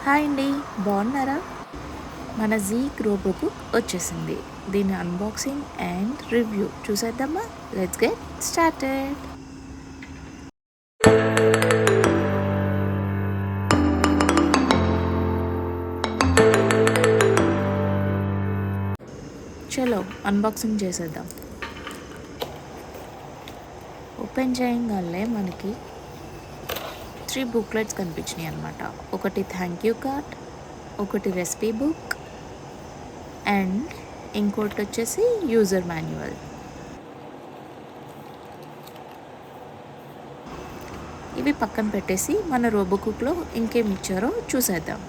Hi అండి, బాగున్నారా? మన జీ రోబో కుక్ వచ్చేసింది. దీని అన్బాక్సింగ్ అండ్ రివ్యూ చూసేద్దామా? Let's get started. చలో అన్బాక్సింగ్ చేసేద్దాం. ఓపెన్ చేయగానే మనకి 3 బుక్లెట్స్ కనిపించినాయి అనమాట. ఒకటి థ్యాంక్ యూ కార్డ్, ఒకటి రెసిపీ బుక్ అండ్ ఇంకోటి వచ్చేసి యూజర్ మాన్యువల్. ఇవి పక్కన పెట్టేసి మన రోబో కుక్లో ఇంకేం ఇచ్చారో చూసేద్దాం.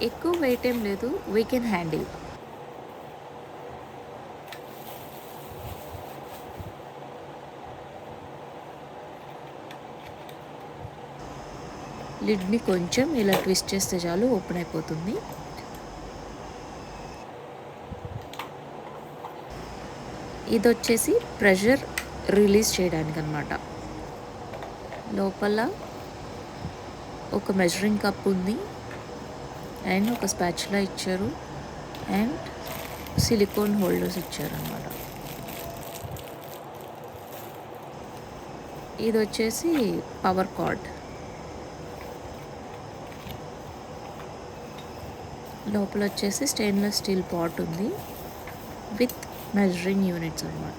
ఎక్కువ వెయిట్ ఏం లేదు, వీ కెన్ హ్యాండిల్. లిడ్ని కొంచెం ఇలా ట్విస్ట్ చేస్తే చాలు ఓపెన్ అయిపోతుంది. ఇది వచ్చేసి ప్రెషర్ రిలీజ్ చేయడానికి అనమాట. లోపల ఒక మెజరింగ్ కప్ ఉంది అండ్ ఒక స్పాచులా ఇచ్చారు అండ్ సిలికాన్ హోల్డర్స్ ఇచ్చారు అనమాట. ఇది వచ్చేసి పవర్ కార్డ్. లోపల వచ్చేసి స్టెయిన్లెస్ స్టీల్ పాట్ ఉంది విత్ మెజరింగ్ యూనిట్స్ అనమాట.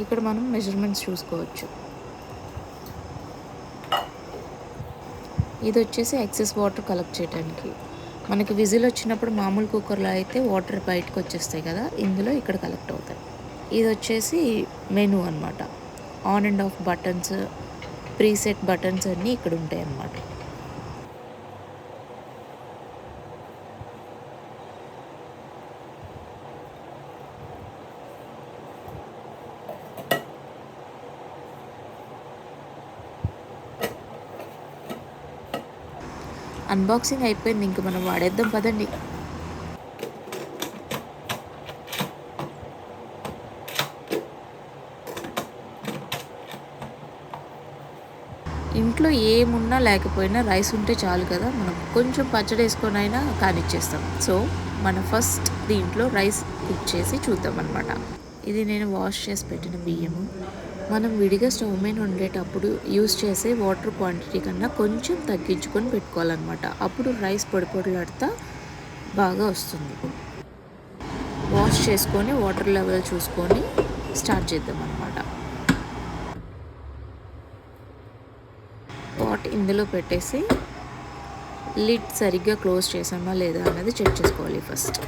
ఇక్కడ మనం మెజర్మెంట్స్ చూసుకోవచ్చు. ఇది వచ్చేసి ఎక్సెస్ వాటర్ కలెక్ట్ చేయడానికి. మనకి విజిల్ వచ్చినప్పుడు మామూలు కుక్కర్లో అయితే వాటర్ బయటకు వచ్చేస్తాయి కదా, ఇందులో ఇక్కడ కలెక్ట్ అవుతాయి. ఇది వచ్చేసి మెనూ అనమాట. On and of buttons, preset buttons అన్నీ ఇక్కడ ఉంటాయి అన్నమాట. అన్బాక్సింగ్ అయిపోయింది, ఇంక మనం వాడేద్దాం పదండి. ఇంట్లో ఏమున్నా లేకపోయినా రైస్ ఉంటే చాలు కదా, మనం కొంచెం పచ్చడి వేసుకొని అయినా కానిచ్చేస్తాం. సో మన ఫస్ట్ దీంట్లో రైస్ కుక్ చేసి చూద్దాం అనమాట. ఇది నేను వాష్ చేసి పెట్టిన బియ్యము. మనం విడిగా స్టవ్ మీద వండేటప్పుడు యూస్ చేసే వాటర్ క్వాంటిటీ కన్నా కొంచెం తగ్గించుకొని పెట్టుకోవాలన్నమాట. అప్పుడు రైస్ పొడి పొడిలాడుతా బాగా వస్తుంది. వాష్ చేసుకొని వాటర్ లెవెల్ చూసుకొని స్టార్ట్ చేద్దాం అన్నమాట. పాట్ ఇందులో పెట్టేసి లిడ్ సరిగ్గా క్లోజ్ చేసామా లేదా అన్నది చెక్ చేసుకోవాలి ఫస్ట్.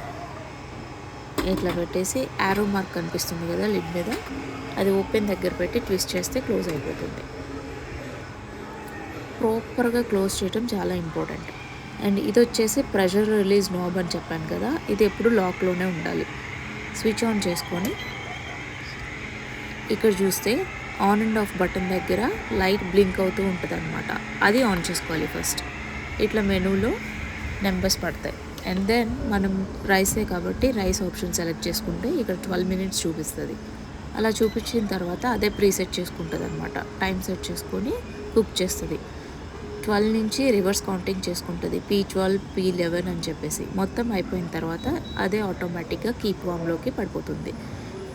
ఇట్లా పెట్టేసి యారో మార్క్ కనిపిస్తుంది కదా లిడ్ మీద, అది ఓపెన్ దగ్గర పెట్టి ట్విస్ట్ చేస్తే క్లోజ్ అయిపోతుంది. ప్రాపర్గా క్లోజ్ చేయడం చాలా ఇంపార్టెంట్. అండ్ ఇది వచ్చేసి ప్రెషర్ రిలీజ్ నాబ్ అని చెప్పాను కదా, ఇది ఎప్పుడు లాక్లోనే ఉండాలి. స్విచ్ ఆన్ చేసుకొని ఇక్కడ చూస్తే ఆన్ అండ్ ఆఫ్ బటన్ దగ్గర లైట్ బ్లింక్ అవుతూ ఉంటుంది అనమాట. అది ఆన్ చేసుకోవాలి ఫస్ట్. ఇట్లా మెనూలో నెంబర్స్ పడతాయి. అండ్ దెన్ మనం రైసే కాబట్టి రైస్ ఆప్షన్ సెలెక్ట్ చేసుకుంటే ఇక్కడ 12 minutes చూపిస్తుంది. అలా చూపించిన తర్వాత అదే ప్రీసెట్ చేసుకుంటుంది అనమాట. టైం సెట్ చేసుకొని కుక్ చేస్తుంది. 12 నుంచి రివర్స్ కౌంటింగ్ చేసుకుంటుంది, P12 P11 అని చెప్పేసి. మొత్తం అయిపోయిన తర్వాత అదే ఆటోమేటిక్గా కీప్ వామ్లోకి పడిపోతుంది.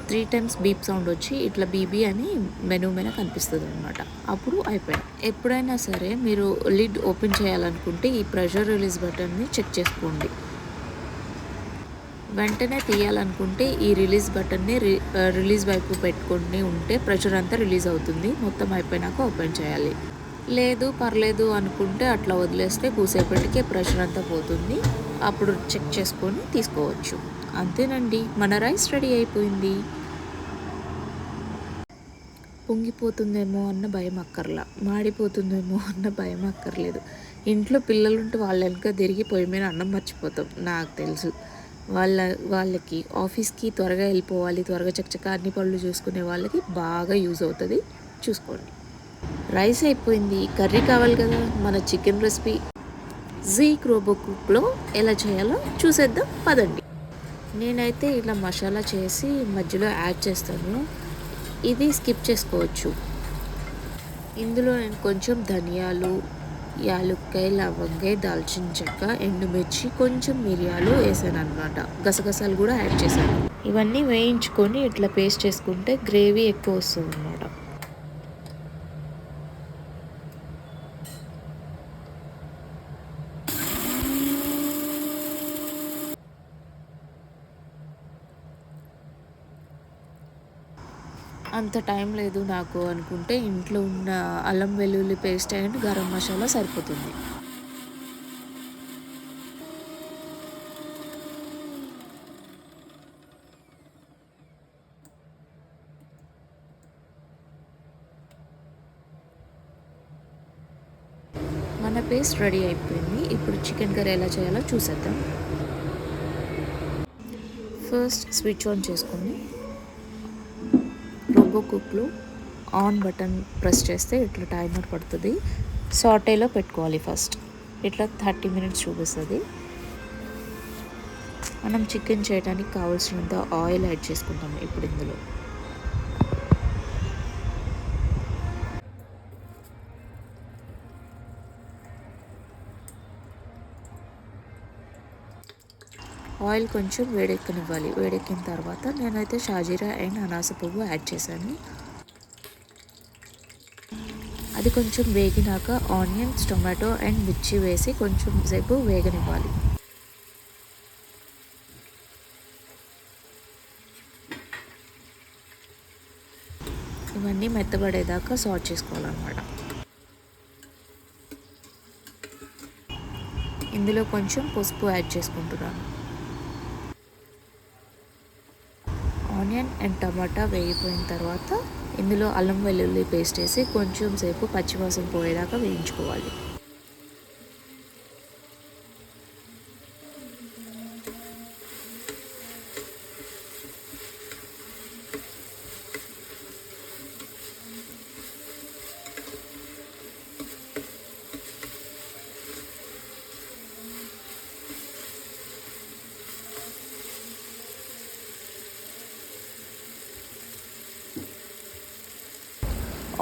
3 times బీప్ సౌండ్ వచ్చి ఇట్లా బీబీ అని మెనూ మీద కనిపిస్తుంది అనమాట. అప్పుడు అయిపోయింది. ఎప్పుడైనా సరే మీరు లిడ్ ఓపెన్ చేయాలనుకుంటే ఈ ప్రెషర్ రిలీజ్ బటన్ని చెక్ చేసుకోండి. వెంటనే తీయాలనుకుంటే ఈ రిలీజ్ బటన్ని రిలీజ్ వైపు పెట్టుకొని ఉంటే ప్రెషర్ అంతా రిలీజ్ అవుతుంది. మొత్తం అయిపోయినాక ఓపెన్ చేయాలి. లేదు పర్లేదు అనుకుంటే అట్లా వదిలేస్తే కూసేపటికే ప్రెషర్ అంతా పోతుంది. అప్పుడు చెక్ చేసుకొని తీసుకోవచ్చు. అంతేనండి, మన రైస్ రెడీ అయిపోయింది. పొంగిపోతుందేమో అన్న భయం అక్కర్లా, మాడిపోతుందేమో అన్న భయం అక్కర్లేదు. ఇంట్లో పిల్లలుంటే వాళ్ళ వెనక తిరిగి పొయ్యి మీద అన్నం మర్చిపోతాం, నాకు తెలుసు. వాళ్ళకి ఆఫీస్కి త్వరగా వెళ్ళిపోవాలి, త్వరగా చకచకా అన్ని పనులు చూసుకునే వాళ్ళకి బాగా యూజ్ అవుతుంది, చూసుకోండి. రైస్ అయిపోయింది, కర్రీ కావాలి కదా. మన చికెన్ రెసిపీ జీక్ రోబో కుక్లో ఎలా చేయాలో చూసేద్దాం పదండి. నేనైతే ఇలా మసాలా చేసి మధ్యలో యాడ్ చేస్తాను, ఇది స్కిప్ చేసుకోవచ్చు. ఇందులో నేను కొంచెం ధనియాలు, యాలుక్కాయ, లవంగాయ, దాల్చిన చెక్క, ఎండుమిర్చి, కొంచెం మిరియాలు వేసాను అనమాట. గసగసాలు కూడా యాడ్ చేశాను. ఇవన్నీ వేయించుకొని ఇట్లా పేస్ట్ చేసుకుంటే గ్రేవీ ఎక్కువ వస్తుంది అనమాట. అంత టైం లేదు నాకు అనుకుంటే ఇంట్లో ఉన్న అల్లం వెల్లుల్లి పేస్ట్ అండ్ గరం మసాలా సరిపోతుంది. మన పేస్ట్ రెడీ అయిపోయింది. ఇప్పుడు చికెన్ కర్రీ ఎలా చేయాలో చూసేద్దాం. ఫస్ట్ స్విచ్ ఆన్ చేసుకొని రోబో కుక్లో ఆన్ బటన్ ప్రెస్ చేస్తే ఇట్లా టైమర్ పడుతుంది. సాటేలో పెట్టుకోవాలి ఫస్ట్. ఇట్లా 30 minutes చూపిస్తుంది. మనం చికెన్ చేయడానికి కావాల్సినంత ఆయిల్ యాడ్ చేసుకుంటాం ఇప్పుడు ఇందులో. ఆయిల్ కొంచెం వేడెక్కనివ్వాలి. వేడెక్కిన తర్వాత నేనైతే షాజీరా అండ్ అనాస పువ్వు యాడ్ చేశాను. అది కొంచెం వేగినాక ఆనియన్స్, టొమాటో అండ్ మిర్చి వేసి కొంచెం సేపు వేగనివ్వాలి. ఇవన్నీ మెత్తబడేదాకా సాట్ చేసుకోవాలన్నమాట. ఇందులో కొంచెం పసుపు యాడ్ చేసుకుంటున్నాను. ఆనియన్ అండ్ టమాటా వేగిపోయిన తర్వాత ఇందులో అల్లం వెల్లుల్లి పేస్ట్ వేసి కొంచెం సేపు పచ్చివాసన పోయేదాకా వేయించుకోవాలి.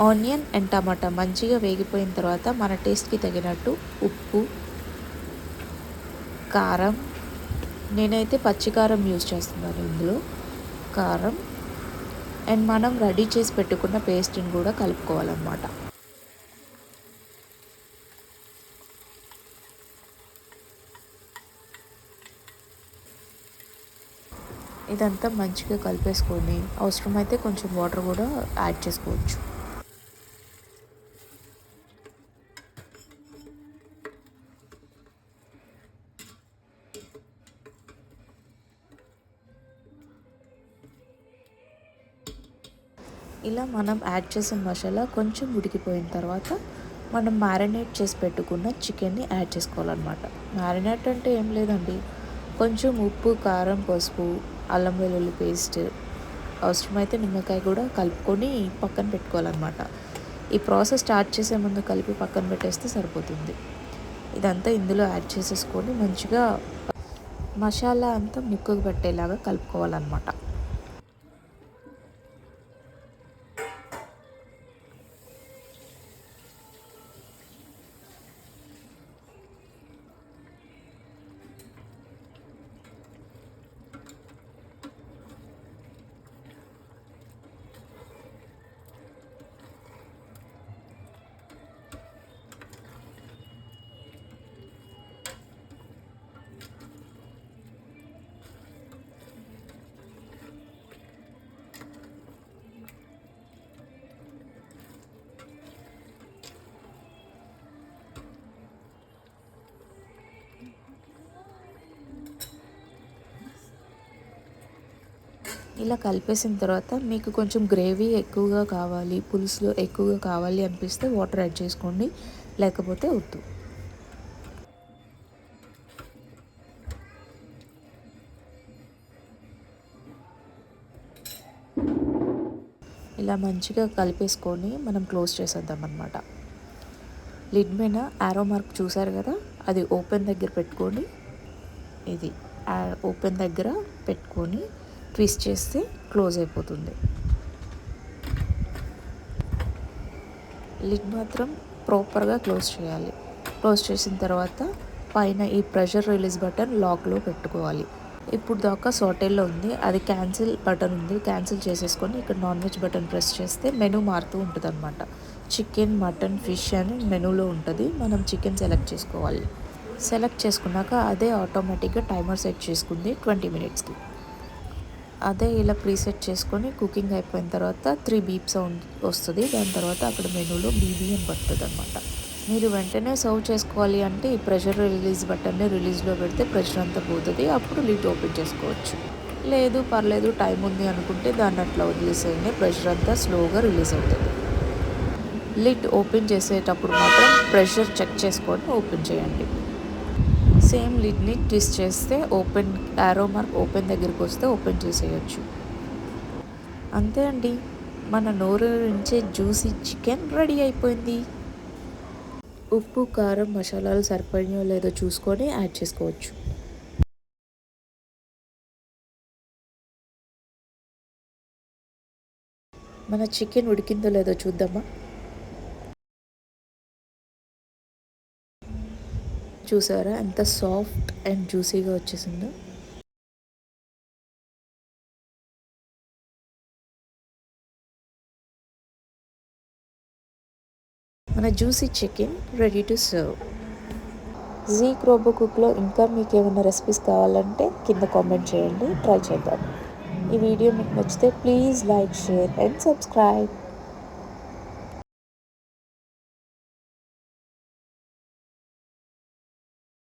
ఆనియన్ అండ్ టమాటా మంచిగా వేగిపోయిన తర్వాత మన టేస్ట్కి తగినట్టు ఉప్పు, కారం, నేనైతే పచ్చికారం యూజ్ చేస్తున్నాను ఇందులో, కారం అండ్ మనం రెడీ చేసి పెట్టుకున్న పేస్ట్ని కూడా కలుపుకోవాలన్నమాట. ఇదంతా మంచిగా కలిపేసుకొని అవసరమైతే కొంచెం వాటర్ కూడా యాడ్ చేసుకోవచ్చు. ఇలా మనం యాడ్ చేసిన మసాలా కొంచెం ఉడికిపోయిన తర్వాత మనం మ్యారినేట్ చేసి పెట్టుకున్న చికెన్ని యాడ్ చేసుకోవాలన్నమాట. మ్యారినేట్ అంటే ఏం లేదండి, కొంచెం ఉప్పు, కారం, పసుపు, అల్లం వెల్లుల్లి పేస్ట్, అవసరమైతే నిమ్మకాయ కూడా కలుపుకొని పక్కన పెట్టుకోవాలన్నమాట. ఈ ప్రాసెస్ స్టార్ట్ చేసే ముందు కలిపి పక్కన పెట్టేస్తే సరిపోతుంది. ఇదంతా ఇందులో యాడ్ చేసేసుకొని మంచిగా మసాలా అంతా ముక్కకు పెట్టేలాగా కలుపుకోవాలన్నమాట. ఇలా కలిపేసిన తర్వాత మీకు కొంచెం గ్రేవీ ఎక్కువగా కావాలి, పులుసులో ఎక్కువగా కావాలి అనిపిస్తే వాటర్ యాడ్ చేసుకోండి, లేకపోతే వద్దు. ఇలా మంచిగా కలిపేసుకొని మనం క్లోజ్ చేసేద్దాం అన్నమాట. లిడ్ మీద యారో మార్క్ చూసారు కదా, అది ఓపెన్ దగ్గర పెట్టుకొని, ఇది ఓపెన్ దగ్గర పెట్టుకొని ట్విస్ట్ చేస్తే క్లోజ్ అయిపోతుంది. లిడ్ మాత్రం ప్రాపర్గా క్లోజ్ చేయాలి. క్లోజ్ చేసిన తర్వాత పైన ఈ ప్రెషర్ రిలీజ్ బటన్ లాక్లో పెట్టుకోవాలి. ఇప్పుడు దాకా సాటేల్లో ఉంది, అది క్యాన్సిల్ బటన్ ఉంది, క్యాన్సిల్ చేసేసుకొని ఇక్కడ నాన్ వెజ్ బటన్ ప్రెస్ చేస్తే మెనూ మారుతూ ఉంటుంది అనమాట. చికెన్, మటన్, ఫిష్ అని మెనూలో ఉంటుంది. మనం చికెన్ సెలెక్ట్ చేసుకోవాలి. సెలెక్ట్ చేసుకున్నాక అదే ఆటోమేటిక్గా టైమర్ సెట్ చేసుకుంది 20 minutesకి. అదే ఇలా ప్రీసెట్ చేసుకొని కుకింగ్ అయిపోయిన తర్వాత 3 బీప్ సౌండ్ వస్తుంది. దాని తర్వాత అక్కడ మెనూలో బీబీ అని పడుతుంది అనమాట. మీరు వెంటనే సర్వ్ చేసుకోవాలి అంటే ఈ ప్రెషర్ రిలీజ్ బటన్ని రిలీజ్లో పెడితే ప్రెషర్ అంతా పోతుంది. అప్పుడు లిడ్ ఓపెన్ చేసుకోవచ్చు. లేదు పర్లేదు టైం ఉంది అనుకుంటే దాన్ని అట్లా వదిలేసేయండి, ప్రెషర్ అంతా స్లోగా రిలీజ్ అవుతుంది. లిడ్ ఓపెన్ చేసేటప్పుడు మాత్రం ప్రెషర్ చెక్ చేసుకొని ఓపెన్ చేయండి. సేమ్ లిడ్ని ట్విస్ట్ చేస్తే ఓపెన్ యారో మార్క్ ఓపెన్ దగ్గరికి వస్తే ఓపెన్ చేసేయచ్చు. అంతే అండి, మన నోరూరించే జ్యూసీ చికెన్ రెడీ అయిపోయింది. ఉప్పు, కారం, మసాలాలు సరిపడినో లేదో చూసుకొని యాడ్ చేసుకోవచ్చు. మన చికెన్ ఉడికిందో లేదో చూద్దామా. చూసారా ఎంత సాఫ్ట్ అండ్ జ్యూసీగా వచ్చేసిందో. మన juicy chicken ready to serve. Geek రోబో కుక్లో ఇంకా మీకు ఏమైనా రెసిపీస్ కావాలంటే కింద కామెంట్ చేయండి, ట్రై చేద్దాం. ఈ వీడియో మీకు నచ్చితే please like, share and subscribe.